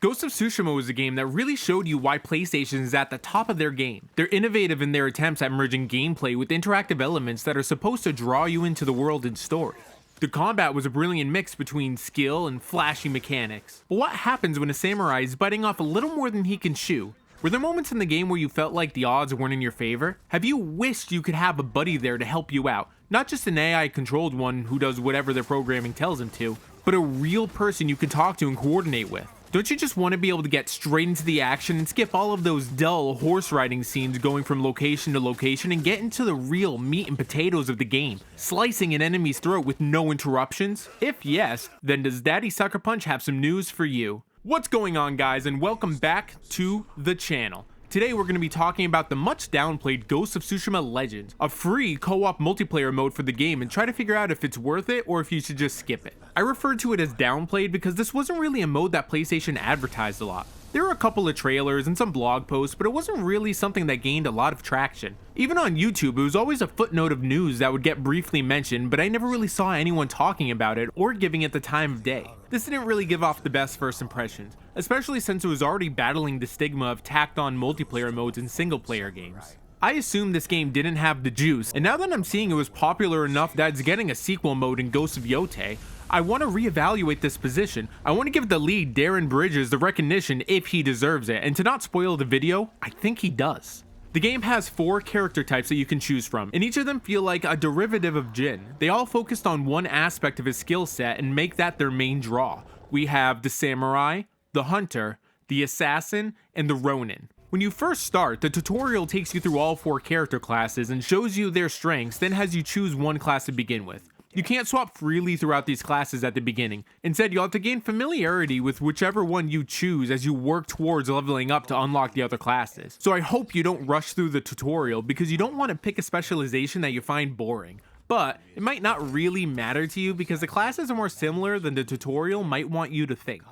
Ghost of Tsushima was a game that really showed you why PlayStation is at the top of their game. They're innovative in their attempts at merging gameplay with interactive elements that are supposed to draw you into the world and story. The combat was a brilliant mix between skill and flashy mechanics. But what happens when a samurai is biting off a little more than he can chew? Were there moments in the game where you felt like the odds weren't in your favor? Have you wished you could have a buddy there to help you out? Not just an AI-controlled one who does whatever their programming tells him to, but a real person you can talk to and coordinate with. Don't you just want to be able to get straight into the action and skip all of those dull horse riding scenes going from location to location and get into the real meat and potatoes of the game, slicing an enemy's throat with no interruptions? If yes, then does Daddy Sucker Punch have some news for you? What's going on, guys, and welcome back to the channel. Today we're going to be talking about the much downplayed Ghost of Tsushima Legends, a free co-op multiplayer mode for the game, and try to figure out if it's worth it or if you should just skip it. I refer to it as downplayed because this wasn't really a mode that PlayStation advertised a lot. There were a couple of trailers and some blog posts, but it wasn't really something that gained a lot of traction. Even on YouTube, it was always a footnote of news that would get briefly mentioned, but I never really saw anyone talking about it or giving it the time of day. This didn't really give off the best first impressions, especially since it was already battling the stigma of tacked on multiplayer modes in single player games. I assumed this game didn't have the juice, and now that I'm seeing it was popular enough that it's getting a sequel mode in Ghost of Yotei, I want to reevaluate this position. I want to give the lead, Darren Bridges, the recognition if he deserves it, and to not spoil the video, I think he does. The game has 4 character types that you can choose from, and each of them feel like a derivative of Jin. They all focused on one aspect of his skill set and make that their main draw. We have the samurai, the hunter, the assassin, and the ronin. When you first start, the tutorial takes you through all 4 character classes and shows you their strengths, then has you choose one class to begin with. You can't swap freely throughout these classes at the beginning. Instead, you'll have to gain familiarity with whichever one you choose as you work towards leveling up to unlock the other classes. So I hope you don't rush through the tutorial because you don't want to pick a specialization that you find boring. But it might not really matter to you because the classes are more similar than the tutorial might want you to think.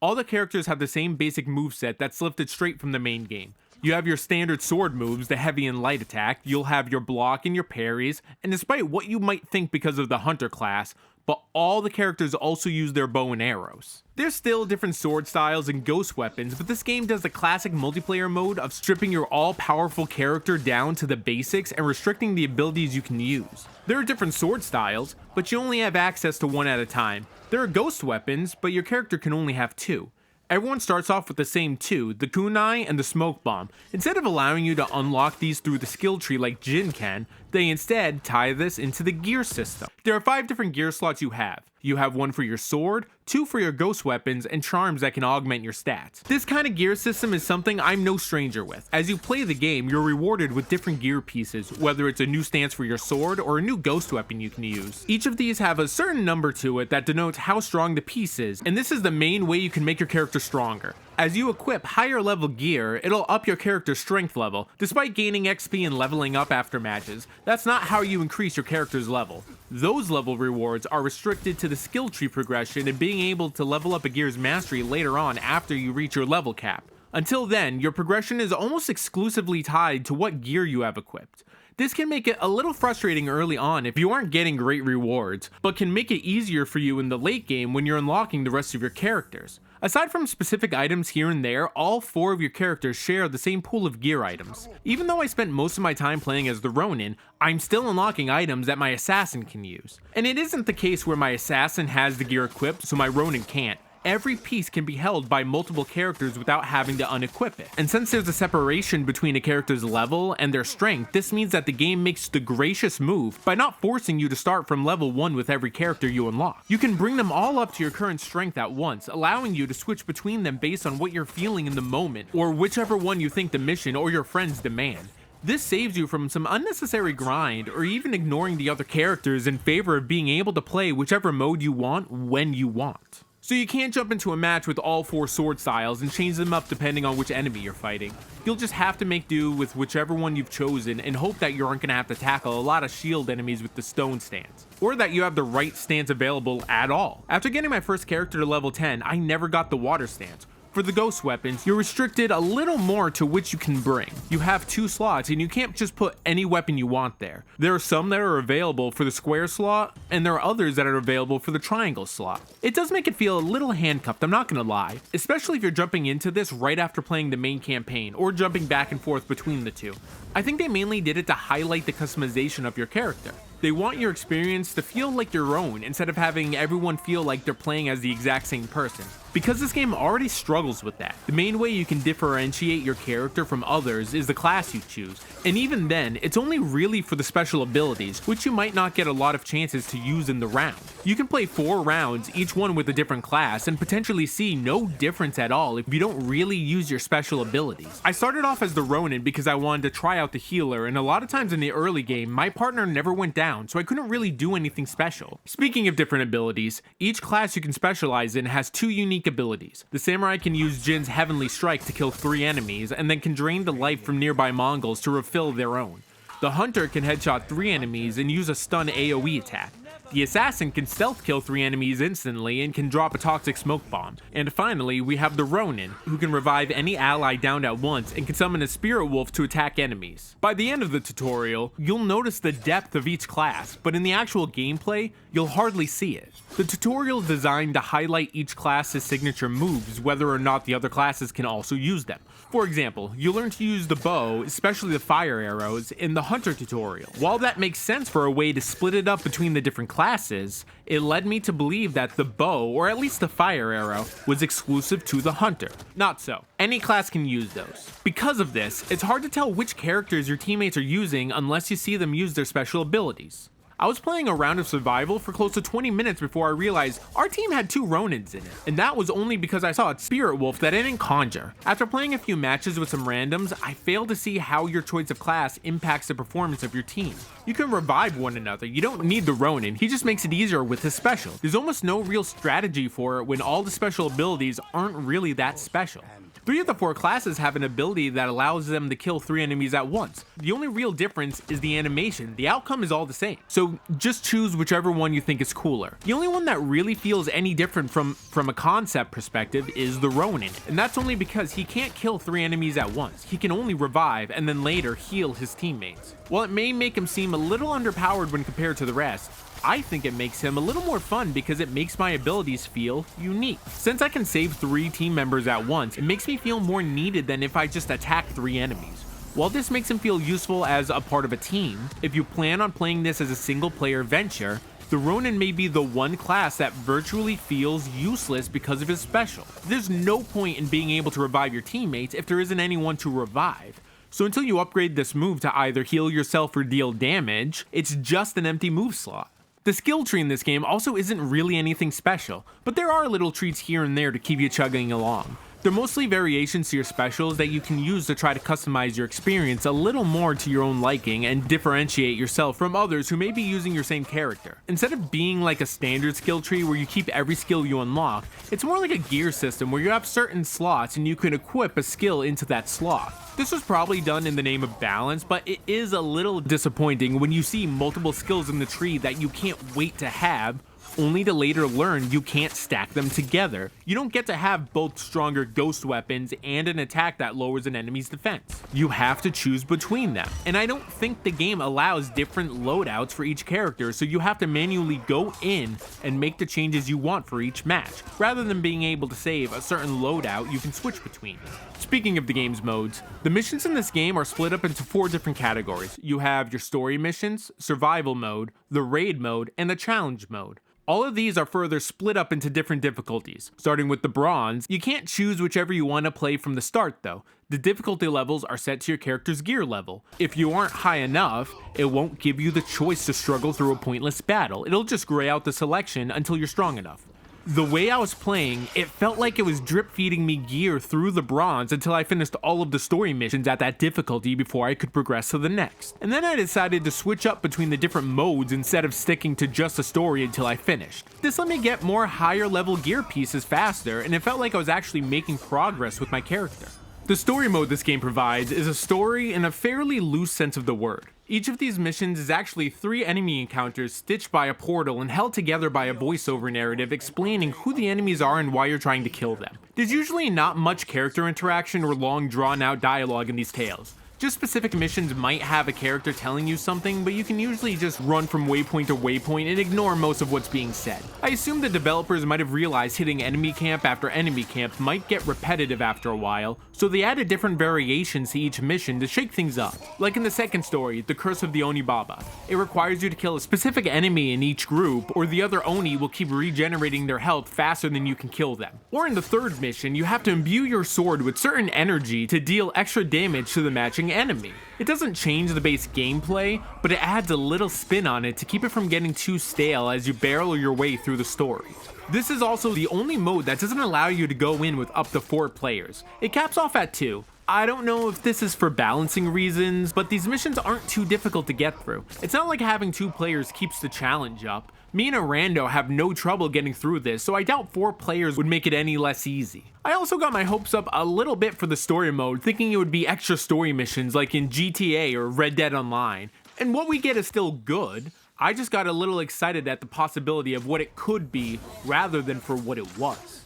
All the characters have the same basic moveset that's lifted straight from the main game. You have your standard sword moves, the heavy and light attack, you'll have your block and your parries, and despite what you might think because of the hunter class, but all the characters also use their bow and arrows. There's still different sword styles and ghost weapons, but this game does the classic multiplayer mode of stripping your all-powerful character down to the basics and restricting the abilities you can use. There are different sword styles, but you only have access to one at a time. There are ghost weapons, but your character can only have 2. Everyone starts off with the same 2, the kunai and the smoke bomb. Instead of allowing you to unlock these through the skill tree like Jin can, they instead tie this into the gear system. There are 5 different gear slots you have. You have 1 for your sword, 2 for your ghost weapons, and charms that can augment your stats. This kind of gear system is something I'm no stranger with. As you play the game, you're rewarded with different gear pieces, whether it's a new stance for your sword or a new ghost weapon you can use. Each of these have a certain number to it that denotes how strong the piece is, and this is the main way you can make your character stronger. As you equip higher level gear, it'll up your character's strength level, despite gaining XP and leveling up after matches. That's not how you increase your character's level. Those level rewards are restricted to the skill tree progression and being able to level up a gear's mastery later on after you reach your level cap. Until then, your progression is almost exclusively tied to what gear you have equipped. This can make it a little frustrating early on if you aren't getting great rewards, but can make it easier for you in the late game when you're unlocking the rest of your characters. Aside from specific items here and there, all 4 of your characters share the same pool of gear items. Even though I spent most of my time playing as the Ronin, I'm still unlocking items that my assassin can use. And it isn't the case where my assassin has the gear equipped so my Ronin can't. Every piece can be held by multiple characters without having to unequip it. And since there's a separation between a character's level and their strength, this means that the game makes the gracious move by not forcing you to start from level 1 with every character you unlock. You can bring them all up to your current strength at once, allowing you to switch between them based on what you're feeling in the moment, or whichever one you think the mission or your friends demand. This saves you from some unnecessary grind or even ignoring the other characters in favor of being able to play whichever mode you want when you want. So you can't jump into a match with all 4 sword styles and change them up depending on which enemy you're fighting. You'll just have to make do with whichever one you've chosen and hope that you aren't going to have to tackle a lot of shield enemies with the stone stance, or that you have the right stance available at all. After getting my first character to level 10, I never got the water stance. For the ghost weapons, you're restricted a little more to which you can bring. You have 2 slots and you can't just put any weapon you want there. There are some that are available for the square slot, and there are others that are available for the triangle slot. It does make it feel a little handcuffed, I'm not gonna lie, especially if you're jumping into this right after playing the main campaign or jumping back and forth between the two. I think they mainly did it to highlight the customization of your character. They want your experience to feel like your own instead of having everyone feel like they're playing as the exact same person. Because this game already struggles with that, the main way you can differentiate your character from others is the class you choose, and even then, it's only really for the special abilities, which you might not get a lot of chances to use in the round. You can play 4 rounds, each one with a different class, and potentially see no difference at all if you don't really use your special abilities. I started off as the Ronin because I wanted to try out the healer, and a lot of times in the early game, my partner never went down, so I couldn't really do anything special. Speaking of different abilities, each class you can specialize in has 2 unique abilities. The Samurai can use Jin's Heavenly Strike to kill 3 enemies, and then can drain the life from nearby Mongols to refill their own. The Hunter can headshot 3 enemies and use a stun AoE attack. The Assassin can stealth kill 3 enemies instantly and can drop a toxic smoke bomb. And finally, we have the Ronin, who can revive any ally downed at once and can summon a spirit wolf to attack enemies. By the end of the tutorial, you'll notice the depth of each class, but in the actual gameplay, you'll hardly see it. The tutorial is designed to highlight each class's signature moves, whether or not the other classes can also use them. For example, you'll learn to use the bow, especially the fire arrows, in the Hunter tutorial. While that makes sense for a way to split it up between the different classes, it led me to believe that the bow, or at least the fire arrow, was exclusive to the Hunter. Not so. Any class can use those. Because of this, it's hard to tell which characters your teammates are using unless you see them use their special abilities. I was playing a round of survival for close to 20 minutes before I realized our team had 2 Ronins in it, and that was only because I saw a spirit wolf that I didn't conjure. After playing a few matches with some randoms, I failed to see how your choice of class impacts the performance of your team. You can revive one another, you don't need the Ronin, he just makes it easier with his special. There's almost no real strategy for it when all the special abilities aren't really that special. 3 of the 4 classes have an ability that allows them to kill 3 enemies at once. The only real difference is the animation. The outcome is all the same. So just choose whichever one you think is cooler. The only one that really feels any different from a concept perspective is the Ronin, and that's only because he can't kill 3 enemies at once. He can only revive and then later heal his teammates. While it may make him seem a little underpowered when compared to the rest, I think it makes him a little more fun because it makes my abilities feel unique. Since I can save 3 team members at once, it makes me feel more needed than if I just attack 3 enemies. While this makes him feel useful as a part of a team, if you plan on playing this as a single player venture, the Ronin may be the one class that virtually feels useless because of his special. There's no point in being able to revive your teammates if there isn't anyone to revive. So until you upgrade this move to either heal yourself or deal damage, it's just an empty move slot. The skill tree in this game also isn't really anything special, but there are little treats here and there to keep you chugging along. They're mostly variations to your specials that you can use to try to customize your experience a little more to your own liking and differentiate yourself from others who may be using your same character. Instead of being like a standard skill tree where you keep every skill you unlock, it's more like a gear system where you have certain slots and you can equip a skill into that slot. This was probably done in the name of balance, but it is a little disappointing when you see multiple skills in the tree that you can't wait to have, only to later learn you can't stack them together. You don't get to have both stronger ghost weapons and an attack that lowers an enemy's defense. You have to choose between them, and I don't think the game allows different loadouts for each character, so you have to manually go in and make the changes you want for each match, rather than being able to save a certain loadout you can switch between. Speaking of the game's modes, the missions in this game are split up into 4 different categories. You have your story missions, survival mode, the raid mode, and the challenge mode. All of these are further split up into different difficulties. Starting with the bronze, you can't choose whichever you want to play from the start though. The difficulty levels are set to your character's gear level. If you aren't high enough, it won't give you the choice to struggle through a pointless battle. It'll just gray out the selection until you're strong enough. The way I was playing, it felt like it was drip feeding me gear through the bronze until I finished all of the story missions at that difficulty before I could progress to the next. And then I decided to switch up between the different modes instead of sticking to just the story until I finished. This let me get more higher level gear pieces faster, and it felt like I was actually making progress with my character. The story mode this game provides is a story in a fairly loose sense of the word. Each of these missions is actually 3 enemy encounters stitched by a portal and held together by a voiceover narrative explaining who the enemies are and why you're trying to kill them. There's usually not much character interaction or long drawn out dialogue in these tales. Just specific missions might have a character telling you something, but you can usually just run from waypoint to waypoint and ignore most of what's being said. I assume the developers might have realized hitting enemy camp after enemy camp might get repetitive after a while, so they added different variations to each mission to shake things up. Like in the second story, The Curse of the Oni Baba. It requires you to kill a specific enemy in each group, or the other Oni will keep regenerating their health faster than you can kill them. Or in the third mission, you have to imbue your sword with certain energy to deal extra damage to the matching enemy. It doesn't change the base gameplay, but it adds a little spin on it to keep it from getting too stale as you barrel your way through the story. This is also the only mode that doesn't allow you to go in with up to 4 players. It caps off at 2. I don't know if this is for balancing reasons, but these missions aren't too difficult to get through. It's not like having 2 players keeps the challenge up. Me and a rando have no trouble getting through this, so I doubt 4 players would make it any less easy. I also got my hopes up a little bit for the story mode, thinking it would be extra story missions like in GTA or Red Dead Online. And what we get is still good. I just got a little excited at the possibility of what it could be rather than for what it was.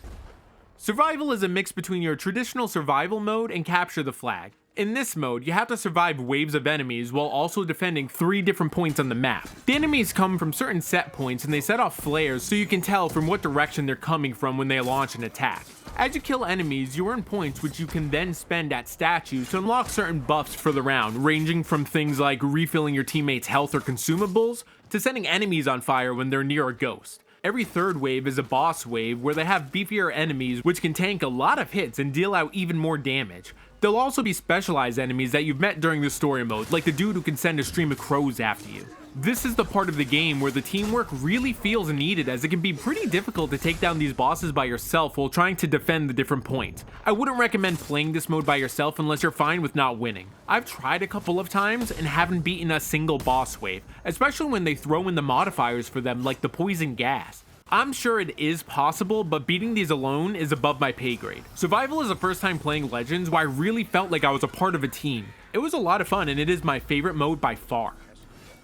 Survival is a mix between your traditional survival mode and capture the flag. In this mode, you have to survive waves of enemies while also defending 3 different points on the map. The enemies come from certain set points and they set off flares so you can tell from what direction they're coming from when they launch an attack. As you kill enemies, you earn points which you can then spend at statues to unlock certain buffs for the round, ranging from things like refilling your teammates' health or consumables, to setting enemies on fire when they're near a ghost. Every third wave is a boss wave where they have beefier enemies which can tank a lot of hits and deal out even more damage. There'll also be specialized enemies that you've met during the story mode, like the dude who can send a stream of crows after you. This is the part of the game where the teamwork really feels needed, as it can be pretty difficult to take down these bosses by yourself while trying to defend the different points. I wouldn't recommend playing this mode by yourself unless you're fine with not winning. I've tried a couple of times and haven't beaten a single boss wave, especially when they throw in the modifiers for them like the poison gas. I'm sure it is possible, but beating these alone is above my pay grade. Survival is the first time playing Legends where I really felt like I was a part of a team. It was a lot of fun and it is my favorite mode by far.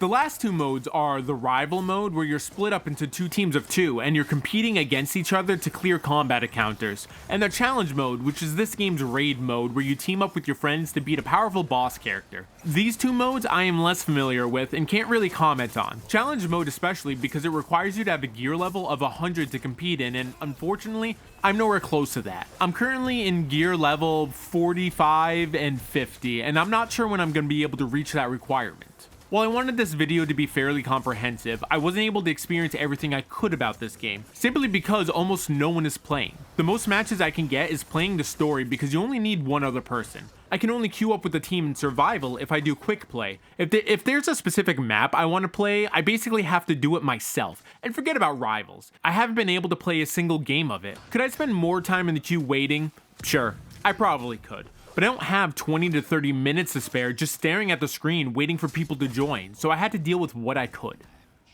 The last 2 modes are the rival mode, where you're split up into 2 teams of 2 and you're competing against each other to clear combat encounters, and the challenge mode, which is this game's raid mode where you team up with your friends to beat a powerful boss character. These 2 modes I am less familiar with and can't really comment on. Challenge mode especially because it requires you to have a gear level of 100 to compete in, and unfortunately, I'm nowhere close to that. I'm currently in gear level 45 and 50, and I'm not sure when I'm going to be able to reach that requirement. While I wanted this video to be fairly comprehensive, I wasn't able to experience everything I could about this game, simply because almost no one is playing. The most matches I can get is playing the story because you only need 1 other person. I can only queue up with the team in survival if I do quick play. If there's a specific map I want to play, I basically have to do it myself. And forget about rivals. I haven't been able to play a single game of it. Could I spend more time in the queue waiting? Sure, I probably could. But I don't have 20 to 30 minutes to spare just staring at the screen waiting for people to join, so I had to deal with what I could.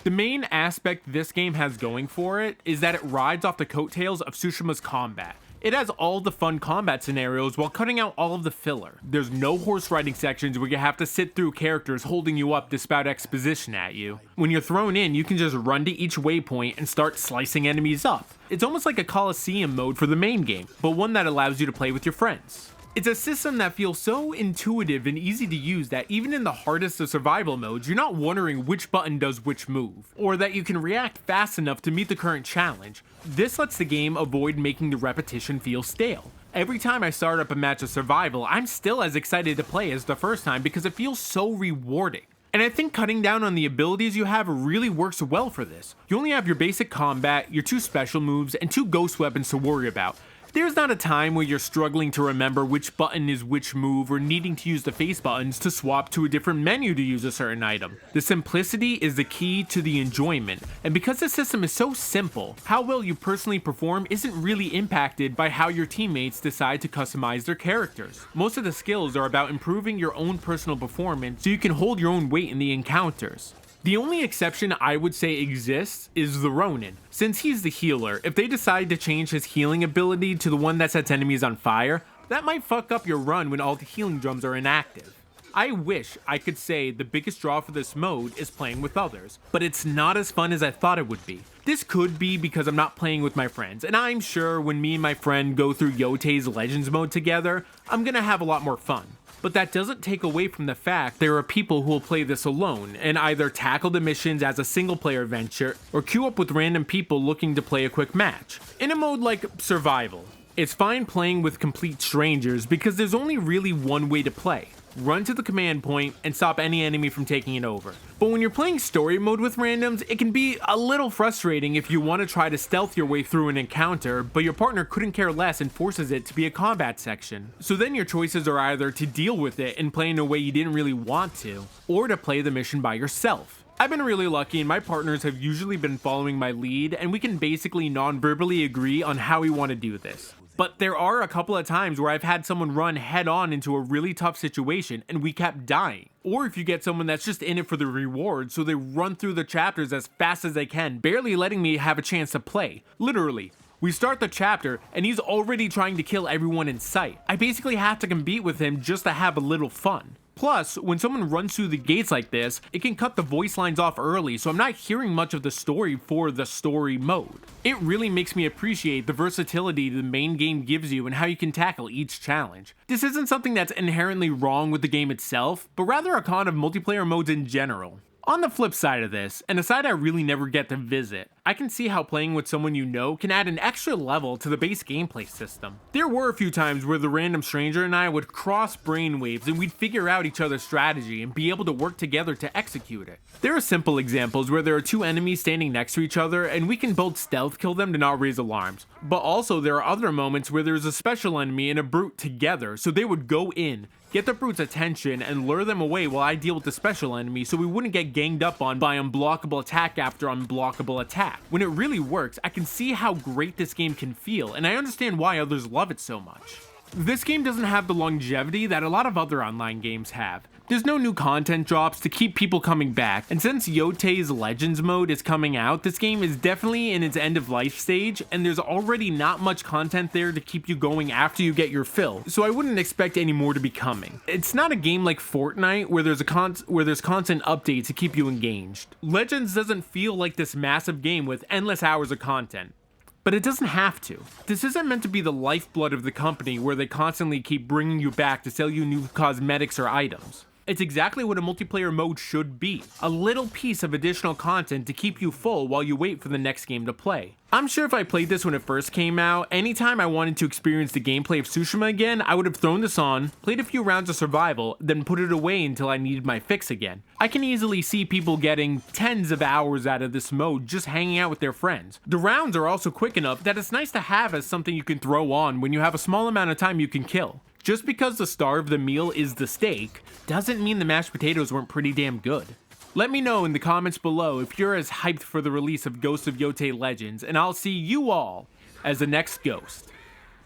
The main aspect this game has going for it is that it rides off the coattails of Tsushima's combat. It has all the fun combat scenarios while cutting out all of the filler. There's no horse riding sections where you have to sit through characters holding you up to spout exposition at you. When you're thrown in, you can just run to each waypoint and start slicing enemies up. It's almost like a Coliseum mode for the main game, but one that allows you to play with your friends. It's a system that feels so intuitive and easy to use that even in the hardest of survival modes, you're not wondering which button does which move, or that you can react fast enough to meet the current challenge. This lets the game avoid making the repetition feel stale. Every time I start up a match of survival, I'm still as excited to play as the first time because it feels so rewarding. And I think cutting down on the abilities you have really works well for this. You only have your basic combat, your 2 special moves, and 2 ghost weapons to worry about. There's not a time where you're struggling to remember which button is which move or needing to use the face buttons to swap to a different menu to use a certain item. The simplicity is the key to the enjoyment, and because the system is so simple, how well you personally perform isn't really impacted by how your teammates decide to customize their characters. Most of the skills are about improving your own personal performance so you can hold your own weight in the encounters. The only exception I would say exists is the Ronin. Since he's the healer, if they decide to change his healing ability to the one that sets enemies on fire, that might fuck up your run when all the healing drums are inactive. I wish I could say the biggest draw for this mode is playing with others, but it's not as fun as I thought it would be. This could be because I'm not playing with my friends, and I'm sure when me and my friend go through Yotei's Legends mode together, I'm gonna have a lot more fun. But that doesn't take away from the fact there are people who will play this alone and either tackle the missions as a single player venture or queue up with random people looking to play a quick match. In a mode like Survival, it's fine playing with complete strangers because there's only really one way to play. Run to the command point and stop any enemy from taking it over. But when you're playing story mode with randoms, it can be a little frustrating if you want to try to stealth your way through an encounter, but your partner couldn't care less and forces it to be a combat section. So then your choices are either to deal with it and play in a way you didn't really want to, or to play the mission by yourself. I've been really lucky and my partners have usually been following my lead, and we can basically non-verbally agree on how we want to do this. But there are a couple of times where I've had someone run head on into a really tough situation and we kept dying. Or if you get someone that's just in it for the reward, so they run through the chapters as fast as they can, barely letting me have a chance to play. Literally. We start the chapter and he's already trying to kill everyone in sight. I basically have to compete with him just to have a little fun. Plus, when someone runs through the gates like this, it can cut the voice lines off early, so I'm not hearing much of the story for the story mode. It really makes me appreciate the versatility the main game gives you and how you can tackle each challenge. This isn't something that's inherently wrong with the game itself, but rather a con of multiplayer modes in general. On the flip side of this, and a side I really never get to visit, I can see how playing with someone you know can add an extra level to the base gameplay system. There were a few times where the random stranger and I would cross brainwaves and we'd figure out each other's strategy and be able to work together to execute it. There are simple examples where there are two enemies standing next to each other and we can both stealth kill them to not raise alarms. But also there are other moments where there's a special enemy and a brute together, so they would go in, get the brute's attention, and lure them away while I deal with the special enemy so we wouldn't get ganged up on by unblockable attack after unblockable attack. When it really works, I can see how great this game can feel, and I understand why others love it so much. This game doesn't have the longevity that a lot of other online games have. There's no new content drops to keep people coming back, and since Yotei's Legends mode is coming out, this game is definitely in its end of life stage, and there's already not much content there to keep you going after you get your fill, so I wouldn't expect any more to be coming. It's not a game like Fortnite where there's constant updates to keep you engaged. Legends doesn't feel like this massive game with endless hours of content. But it doesn't have to. This isn't meant to be the lifeblood of the company where they constantly keep bringing you back to sell you new cosmetics or items. It's exactly what a multiplayer mode should be. A little piece of additional content to keep you full while you wait for the next game to play. I'm sure if I played this when it first came out, anytime I wanted to experience the gameplay of Tsushima again, I would have thrown this on, played a few rounds of survival, then put it away until I needed my fix again. I can easily see people getting tens of hours out of this mode just hanging out with their friends. The rounds are also quick enough that it's nice to have as something you can throw on when you have a small amount of time you can kill. Just because the star of the meal is the steak, doesn't mean the mashed potatoes weren't pretty damn good. Let me know in the comments below if you're as hyped for the release of Ghost of Yotei Legends, and I'll see you all as the next Ghost.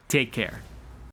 Take care.